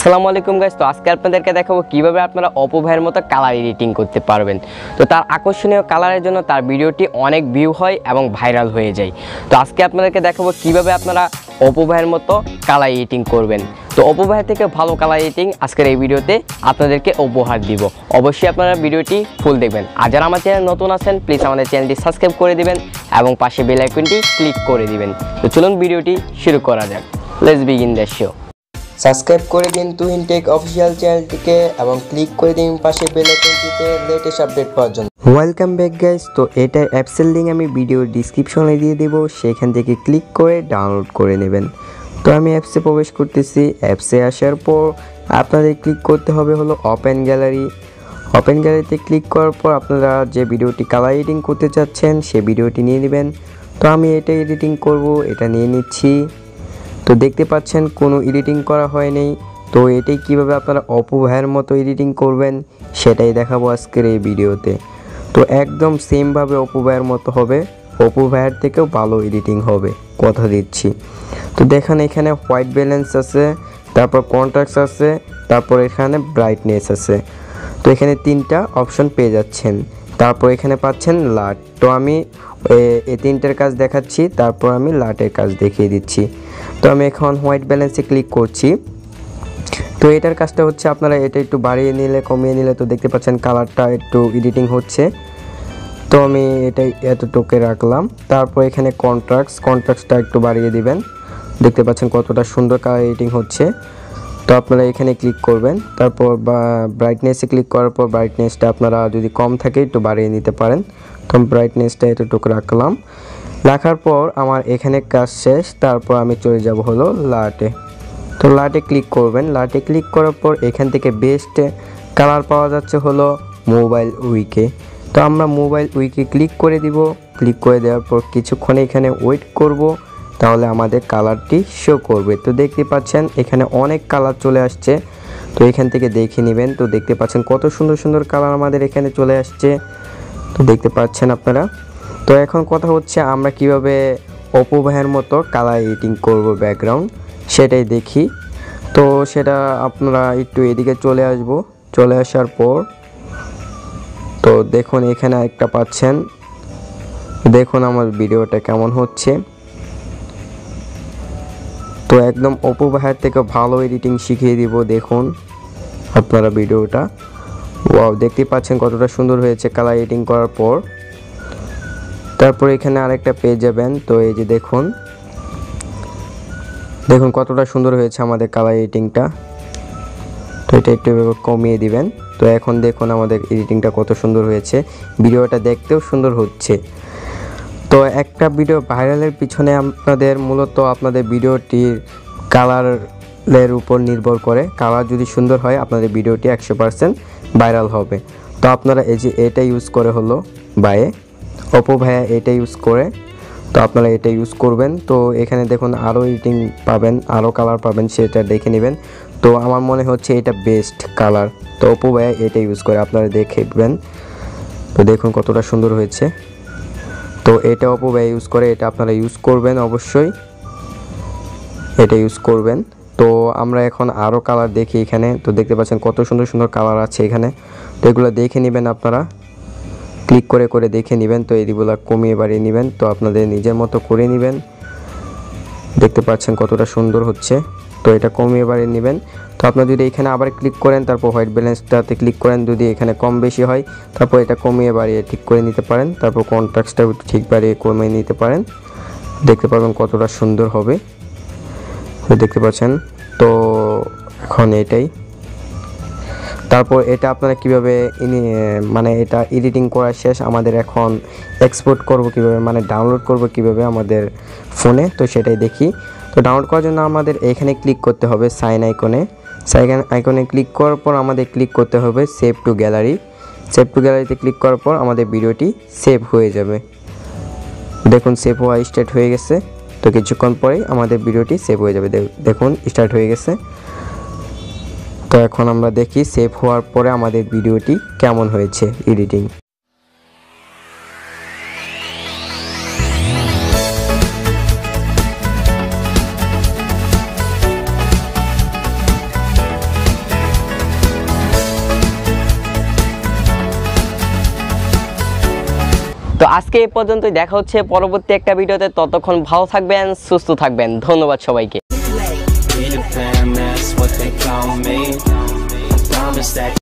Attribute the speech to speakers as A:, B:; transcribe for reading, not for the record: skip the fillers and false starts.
A: আসসালামু আলাইকুম গাইস। তো আজকে আপনাদেরকে দেখাবো কিভাবে আপনারা অপো ভাইয়ের মতো কালার এডিটিং করতে পারবেন। তো তার আকর্ষণীয় কালারের জন্য তার ভিডিওটি অনেক ভিউ হয় এবং ভাইরাল হয়ে যায়। তো আজকে আপনাদেরকে দেখাবো কিভাবে আপনারা অপো ভাইয়ের মতো কালার এডিটিং করবেন। তো অপো ভাইয়ের থেকে ভালো কালার এডিটিং আজকের এই ভিডিওতে আপনাদেরকে উপহার দিব। অবশ্যই আপনারা ভিডিওটি ফুল দেখবেন। আর যারা আমার চ্যানেল নতুন আছেন প্লিজ আমাদের চ্যানেলটি সাবস্ক্রাইব করে দিবেন এবং পাশে বেল আইকনটি ক্লিক করে দিবেন। তো চলুন ভিডিওটি শুরু করা যাক। Let's begin the show.
B: Subscribe করে দিন তুহিন টেক অফিসিয়াল চ্যানেলটিকে এবং ক্লিক করে দিন পাশে বেল আইকনটিতে লেটেস্ট আপডেট পাওয়ার জন্য। Welcome back guys. তো এটার অ্যাপসের লিঙ্ক আমি ভিডিওর ডিসক্রিপশনে দিয়ে দেবো, সেখান থেকে ক্লিক করে ডাউনলোড করে নেবেন। তো আমি অ্যাপসে প্রবেশ করতেছি। অ্যাপসে আসার পর আপনাদের ক্লিক করতে হবে হলো ওপেন গ্যালারি। ওপেন গ্যালারিতে ক্লিক করার পর আপনারা যে ভিডিওটি কালার এডিটিং করতে চাচ্ছেন সেই ভিডিওটি নিয়ে নেবেন। তো আমি এটা এডিটিং করব, এটা নিয়ে নিচ্ছি। তো দেখতে পাচ্ছেন কোনো এডিটিং করা হয়নি। তো এটাই কিভাবে আপনারা অপো ভাইয়ের মতো এডিটিং করবেন সেটাই দেখাবো আজকের এই ভিডিওতে। তো একদম সেমভাবে অপো ভাইয়ের মতো হবে, অপো ভাইয়ের থেকেও ভালো এডিটিং হবে, কথা দিচ্ছি। তো দেখেন এখানে হোয়াইট ব্যালেন্স আছে, তারপর কন্ট্রাস্ট আছে, তারপর এখানে ব্রাইটনেস আছে। তো এখানে তিনটা অপশন পেয়ে যাচ্ছেন। তারপর এখানে পাচ্ছেন লাট। তো আমি এই তিনটার কাজ দেখাচ্ছি, তারপর আমি লাটের কাজ দেখিয়ে দিচ্ছি। তো আমি এখন হোয়াইট ব্যালেন্সে ক্লিক করছি। তো এটার কাজটা হচ্ছে আপনারা এটা একটু বাড়িয়ে নিলে কমিয়ে নিলে তো দেখতে পাচ্ছেন কালারটা একটু এডিটিং হচ্ছে। তো আমি এটাই এতটুকু রাখলাম। তারপর এখানে কন্ট্রাস্টটা একটু বাড়িয়ে দিবেন, দেখতে পাচ্ছেন কতটা সুন্দর কালার এডিটিং হচ্ছে। তো আপনারা এখানে ক্লিক করবেন। তারপর ব্রাইটনেসে ক্লিক করার পর ব্রাইটনেসটা আপনারা যদি কম থাকে একটু বাড়িয়ে নিতে পারেন। তো ব্রাইটনেসটা এতটুকু রাখলাম। রাখার পর আমার এখানে কাজ শেষ। তারপর আমি চলে যাব হলো লাটে। তো লাটে ক্লিক করবেন। লাটে ক্লিক করার পর এখান থেকে বেস্ট কালার পাওয়া যাচ্ছে হলো মোবাইল উইকে। তো আমরা মোবাইল উইকে ক্লিক করে দিব। ক্লিক করে দেওয়ার পর কিছুক্ষণ এখানে ওয়েট করব, তাহলে আমাদের কালারটি শো করবে। তো দেখতে পাচ্ছেন এখানে অনেক কালার চলে আসছে। তো এখান থেকে দেখে নেবেন। তো দেখতে পাচ্ছেন কত সুন্দর সুন্দর কালার আমাদের এখানে চলে আসছে। তো দেখতে পাচ্ছেন আপনারা। তো এখন কথা হচ্ছে আমরা কিভাবে অপো ভাইয়ের মতো কালার এডিটিং করব ব্যাকগ্রাউন্ড সেটাই দেখি। তো সেটা আপনারা একটু এদিকে চলে আসব। চলে আসার পর তো দেখুন এখানে একটা পাচ্ছেন, দেখুন আমার ভিডিওটা কেমন হচ্ছে। তো একদম অপো ভাইয়ের থেকে ভালো এডিটিং শিখিয়ে দিব। দেখুন আপনারা ভিডিওটা, ওয়াও, দেখতে পাচ্ছেন কতটা সুন্দর হয়েছে কালার এডিটিং করার পর। তারপর এখানে আরেকটা পেয়ে যাবেন। তো এই যে দেখুন কতটা সুন্দর হয়েছে আমাদের কালার এডিটিংটা। তো এটা একটু কমিয়ে দিবেন। তো এখন দেখুন আমাদের এডিটিংটা কত সুন্দর হয়েছে, ভিডিওটা দেখতেও সুন্দর হচ্ছে। তো একটা ভিডিও ভাইরালের পিছনে মূলত আপনাদের ভিডিওটির কালারের উপর নির্ভর করে। কালার যদি সুন্দর হয় আপনাদের ভিডিওটি 100% ভাইরাল হবে। তো আপনারা এই যে এটা ইউজ করে হলো অপো ভাইয়া এটা ইউজ করে, তো আপনারা এটা ইউজ করবেন। তো এখানে দেখুন আরও এডিটিং পাবেন, আরও কালার পাবেন, সেটা দেখে নেবেন। তো আমার মনে হচ্ছে এটা বেস্ট কালার। তো অপো ভাইয়া এটা ইউজ করে, আপনারা দেখবেন। তো দেখুন কতটা সুন্দর হয়েছে। তো এটা অপো ভাইয়া ইউজ করে, এটা আপনারা ইউজ করবেন, অবশ্যই এটা ইউজ করবেন। তো আমরা এখন আরও কালার দেখি এখানে। তো দেখতে পাচ্ছেন কত সুন্দর সুন্দর কালার আছে এখানে। তো এগুলো দেখে নেবেন, আপনারা ক্লিক করে করে দেখে নেবেন। তো এইগুলো কমিয়ে বাড়িয়ে নেবেন, তো আপনাদের নিজের মতো করে নেবেন। দেখতে পাচ্ছেন কতটা সুন্দর হচ্ছে। তো এটা কমিয়ে বাড়িয়ে নেবেন। তো আপনারা যদি এখানে আবার ক্লিক করেন, তারপর হোয়াইট ব্যালেন্সটাতে ক্লিক করেন, যদি এখানে কম বেশি হয় তারপর এটা কমিয়ে বাড়িয়ে ঠিক করে নিতে পারেন। তারপর কন্ট্রাস্টটা ঠিক বাড়িয়ে কমিয়ে নিতে পারেন, দেখতে পাবেন কতটা সুন্দর হবে। দেখতে পাচ্ছেন। তো এখন এটাই। তারপর এটা আপনারা কিভাবে মানে এটা এডিটিং করা শেষ, আমাদের এখন এক্সপোর্ট করব কিভাবে, মানে ডাউনলোড করব কিভাবে আমাদের ফোনে, তো সেটাই দেখি। তো ডাউনলোড করার জন্য আমাদের এখানে ক্লিক করতে হবে সাইন আইকনে ক্লিক করার পর আমাদের ক্লিক করতে হবে save two gallery. Save two গ্যালারিতে ক্লিক করার পর আমাদের ভিডিওটি সেভ হয়ে যাবে। দেখুন সেভ হওয়া স্টার্ট হয়ে গেছে। তো কিছুক্ষণ পরেই আমাদের ভিডিওটি সেভ হয়ে যাবে। দেখুন স্টার্ট হয়ে গেছে। তো এখন আমরা দেখি সেভ হওয়ার পরে আমাদের ভিডিওটি কেমন হয়েছে এডিটিং।
A: তো আজকে এই পর্যন্তই, দেখা হচ্ছে পরবর্তী একটা ভিডিওতে। ততক্ষণ ভালো থাকবেন, সুস্থ থাকবেন। ধন্যবাদ সবাইকে।